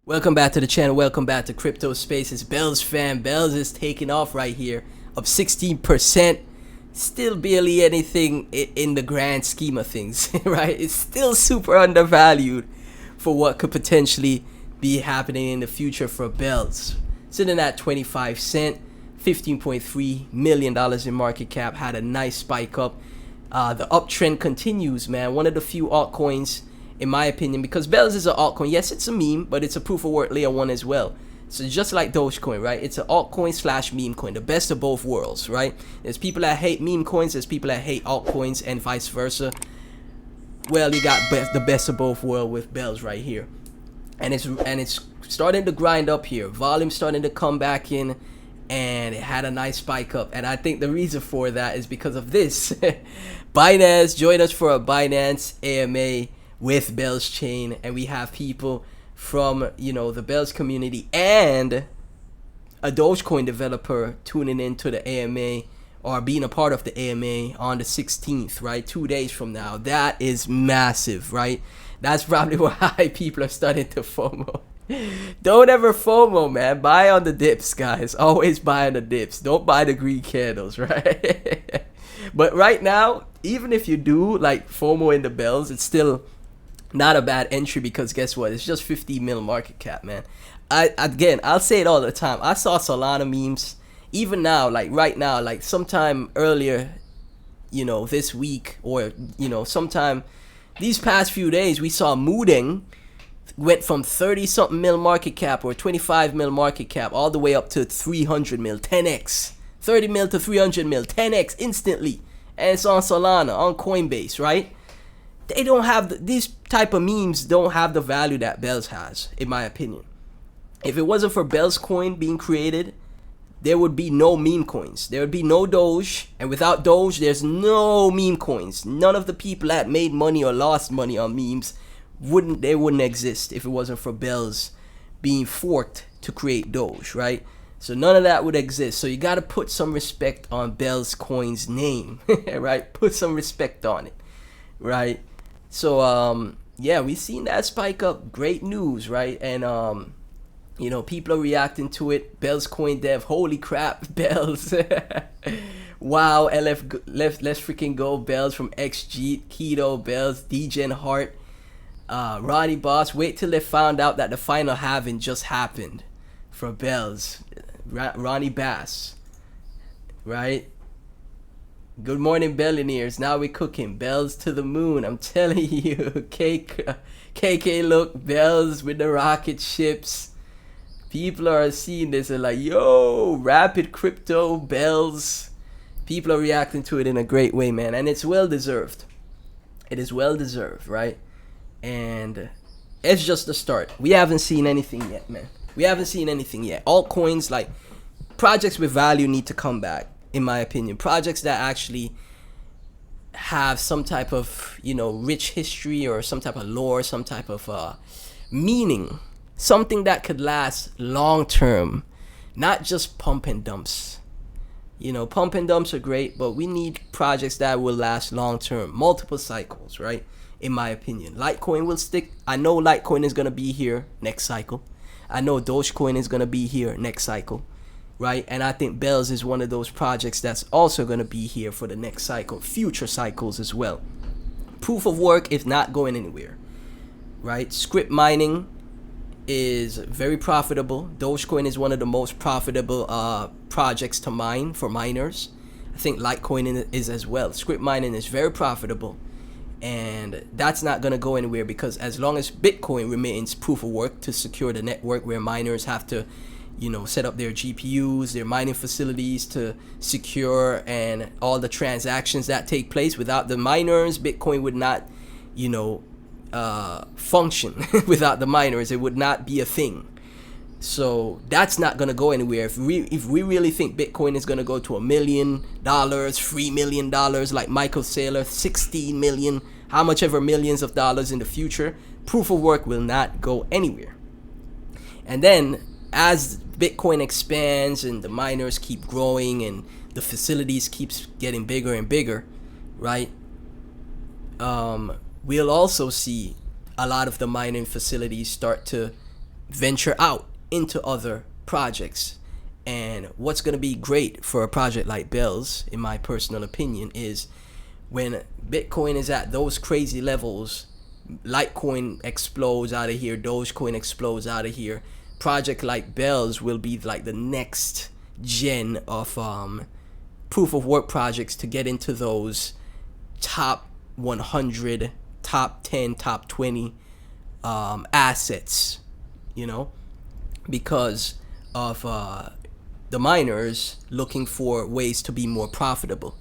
Welcome back to the channel. Welcome back to Crypto Spaces. Bells fam. Bells is taking off right here. Up 16%. Still barely anything in the grand scheme of things, right? It's still super undervalued for what could potentially be happening in the future for Bells. Sitting at 25 cents, $15.3 million in market cap. Had a nice spike up. The uptrend continues, man. One of the few altcoins, in my opinion, because Bells is an altcoin. Yes, it's a meme, but it's a proof of work layer one as well. So just like Dogecoin, right? It's an altcoin slash meme coin, the best of both worlds, right? There's people that hate meme coins, there's people that hate altcoins, and vice versa. Well, you got the best of both worlds with Bells right here, and it's starting to grind up here. Volume starting to come back in, and it had a nice spike up. And I think the reason for that is because of this. Binance joined us for a Binance AMA with Bells chain, and we have people from the Bells community and a Dogecoin developer tuning into the AMA or being a part of the AMA on the 16th, right? 2 days from now. That is massive, right? That's probably why people are starting to FOMO. Don't ever FOMO, man. Buy on the dips, guys. Always buy on the dips. Don't buy the green candles, right? But right now, even if you do like FOMO in the Bells, it's still not a bad entry, because guess what? It's just 50 mil market cap, man. I'll say it all the time. I saw Solana memes, even now, like right now, like sometime earlier, this week, or sometime these past few days, we saw Mooding went from 30 something mil market cap or 25 mil market cap all the way up to 300 mil, 10x, 30 mil to 300 mil, 10x instantly, and it's on Solana, on Coinbase, right? They don't have these type of memes don't have the value that Bells has, in my opinion. If it wasn't for Bells coin being created, there would be no meme coins. There would be no Doge, and without Doge, there's no meme coins. None of the people that made money or lost money on memes wouldn't exist if it wasn't for Bells being forked to create Doge, right? So none of that would exist. So you got to put some respect on Bells coin's name, right? Put some respect on it, right? So yeah, we've seen that spike up. Great news, right? And people are reacting to it. Bells coin dev, holy crap, Bells. Wow, let's freaking go. Bells from XG, Keto, Bells, DGen Hart, Ronnie Boss. Wait till they found out that the final halving just happened for Bells. Ronnie Bass, right? Good morning, billionaires. Now we cooking. Bells to the moon. I'm telling you. KK, look. Bells with the rocket ships. People are seeing this and like, yo, rapid crypto, Bells. People are reacting to it in a great way, man. And it's well deserved. It is well deserved, right? And it's just the start. We haven't seen anything yet, man. We haven't seen anything yet. Altcoins, like projects with value, need to come back. In my opinion, projects that actually have some type of, rich history or some type of lore, some type of meaning, something that could last long term, not just pump and dumps. Pump and dumps are great, but we need projects that will last long term, multiple cycles, right? In my opinion, Litecoin will stick. I know Litecoin is going to be here next cycle. I know Dogecoin is going to be here next cycle. Right, and I think Bells is one of those projects that's also going to be here for the next cycle, future cycles as well. Proof of work is not going anywhere, right? Script mining is very profitable. Dogecoin is one of the most profitable projects to mine for miners. I think Litecoin is as well. Script mining is very profitable, and that's not going to go anywhere, because as long as Bitcoin remains proof of work to secure the network, where miners have to set up their GPUs, their mining facilities to secure, and all the transactions that take place. Without the miners, Bitcoin would not, function. Without the miners, it would not be a thing. So that's not gonna go anywhere. If we really think Bitcoin is gonna go to $1 million, $3 million, like Michael Saylor, 16 million, how much ever millions of dollars in the future, proof of work will not go anywhere. And then as Bitcoin expands and the miners keep growing and the facilities keeps getting bigger and bigger, right? We'll also see a lot of the mining facilities start to venture out into other projects. And what's going to be great for a project like Bells, in my personal opinion, is when Bitcoin is at those crazy levels, Litecoin explodes out of here, Dogecoin explodes out of here. Project like Bells will be like the next gen of proof of work projects to get into those top 100, top 10, top 20 assets, you know, because of the miners looking for ways to be more profitable,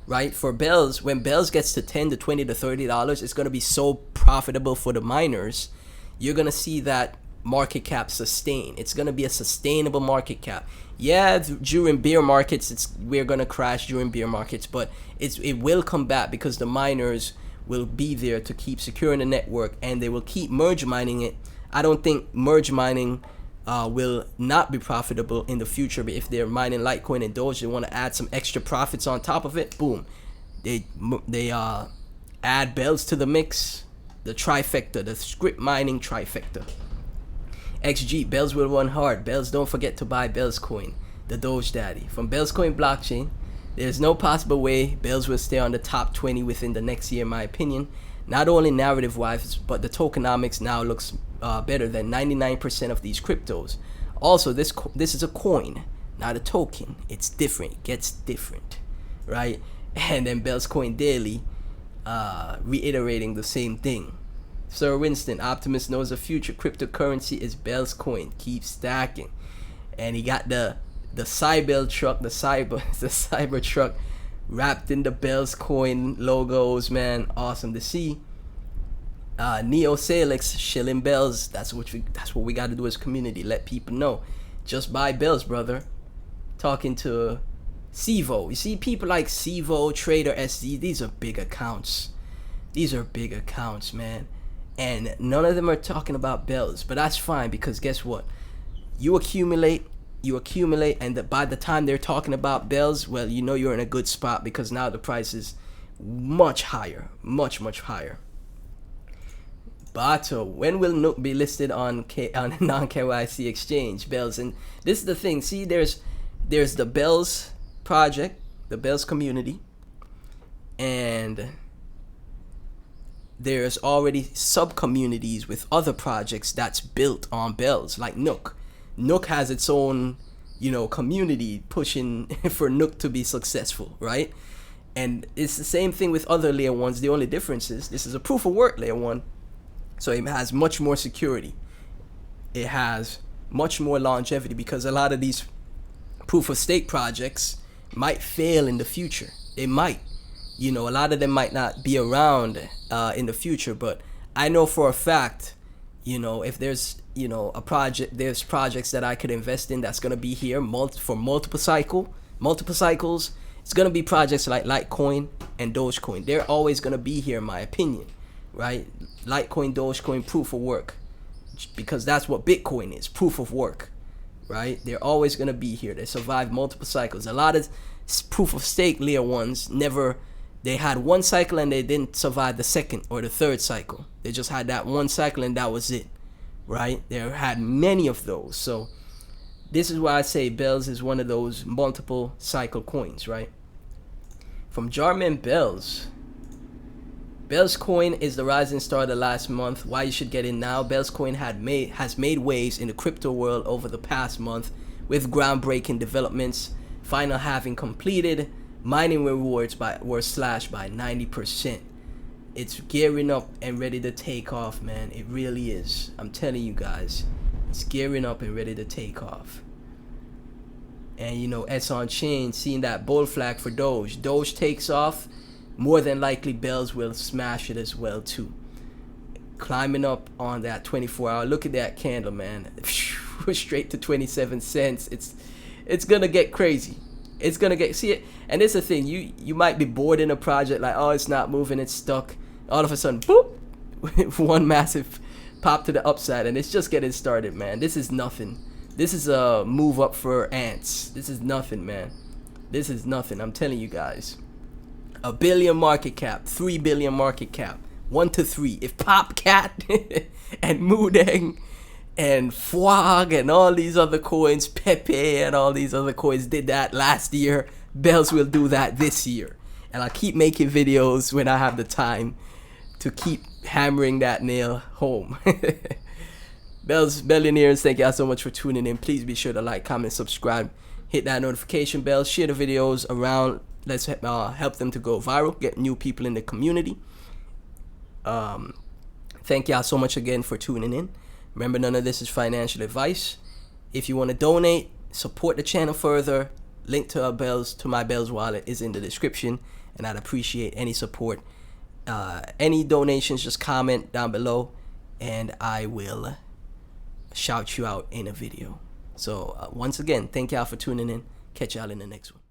right? For Bells, when Bells gets to 10 to 20 to $30, it's going to be so profitable for the miners. You're going to see that market cap sustain. It's going to be a sustainable market cap. Yeah, during bear markets, we're going to crash during bear markets, but it will come back because the miners will be there to keep securing the network, and they will keep merge mining it. I don't think merge mining will not be profitable in the future, but if they're mining Litecoin and Doge, they want to add some extra profits on top of it. Boom, they add Bells to the mix, the trifecta, the script mining trifecta. XG, Bells will run hard. Bells, don't forget to buy Bells coin, the Doge Daddy. From Bells coin blockchain, there's no possible way Bells will stay on the top 20 within the next year, in my opinion. Not only narrative wise, but the tokenomics now looks better than 99% of these cryptos. Also, this is a coin, not a token. It's different. It gets different, right? And then Bells Coin Daily reiterating the same thing. Sir Winston, Optimus knows the future cryptocurrency is Bells Coin. Keep stacking. And he got the Cyber truck, the cyber truck wrapped in the Bells Coin logos, man. Awesome to see. Neo Salix shilling Bells. That's what we got to do as a community. Let people know. Just buy Bells, brother. Talking to Sivo. You see, people like Sivo, Trader SD. These are big accounts. These are big accounts, man. And none of them are talking about Bells, but that's fine, because guess what? You accumulate, and by the time they're talking about Bells, well, you know you're in a good spot, because now the price is much higher, much higher. Bato, when will Nook be listed on non-KYC exchange? Bells, and this is the thing. See, there's the Bells project, the Bells community, and there's already sub-communities with other projects that's built on Bells, like Nook. Nook has its own, community pushing for Nook to be successful, right? And it's the same thing with other layer ones. The only difference is this is a proof of work layer one, so it has much more security. It has much more longevity, because a lot of these proof of stake projects might fail in the future. It might. A lot of them might not be around in the future, but I know for a fact, if there's, a project, there's projects that I could invest in that's going to be here for multiple cycles. It's going to be projects like Litecoin and Dogecoin. They're always going to be here, in my opinion, right? Litecoin, Dogecoin, proof of work, because that's what Bitcoin is, proof of work, right? They're always going to be here. They survive multiple cycles. A lot of proof of stake layer ones they had one cycle and they didn't survive the second or the third cycle. They just had that one cycle and that was it, right? They had many of those. So this is why I say Bells is one of those multiple cycle coins, right? From Jarman Bells. Bells coin is the rising star of the last month. Why you should get in now? Bells coin has made waves in the crypto world over the past month, with groundbreaking developments, final halving completed. Mining rewards were slashed by 90%. It's gearing up and ready to take off, man. It really is. I'm telling you guys, it's gearing up and ready to take off. And S on chain, seeing that bull flag for Doge. Doge takes off, more than likely Bells will smash it as well too. Climbing up on that 24-hour. Look at that candle, man. Straight to 27 cents. It's gonna get crazy. It's gonna see it, and it's the thing. You might be bored in a project, like, oh, it's not moving, it's stuck. All of a sudden, boop, one massive pop to the upside, and it's just getting started, man. This is nothing. This is a move up for ants. This is nothing, man. This is nothing. I'm telling you guys. $1 billion market cap, 3 billion market cap, 1 to 3. If Popcat and Moodang and Fwag and all these other coins, Pepe and all these other coins did that last year. Bells will do that this year. And I'll keep making videos when I have the time to keep hammering that nail home. Billionaires, thank y'all so much for tuning in. Please be sure to like, comment, subscribe, hit that notification bell, share the videos around. Let's help them to go viral, get new people in the community. Thank y'all so much again for tuning in. Remember, none of this is financial advice. If you want to donate, support the channel further, link to my Bells wallet is in the description, and I'd appreciate any support. Any donations, just comment down below, and I will shout you out in a video. So once again, thank y'all for tuning in. Catch y'all in the next one.